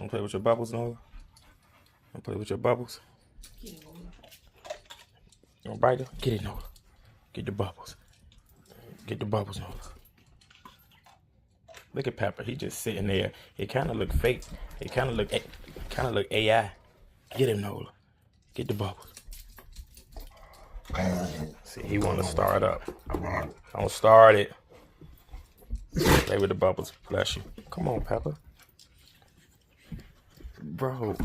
Wanna play with your bubbles, Nola? Wanna play with your bubbles? Get it, Nola. You wanna bite it? Get it, Nola. Get the bubbles. Get the bubbles, Nola. Look at Pepper. He just sitting there. He kind of look fake. He kind of look AI. Get him, Nola. Get the bubbles. See, he want to start up. Don't start it. Play with the bubbles. Bless you. Come on, Pepper. Bro.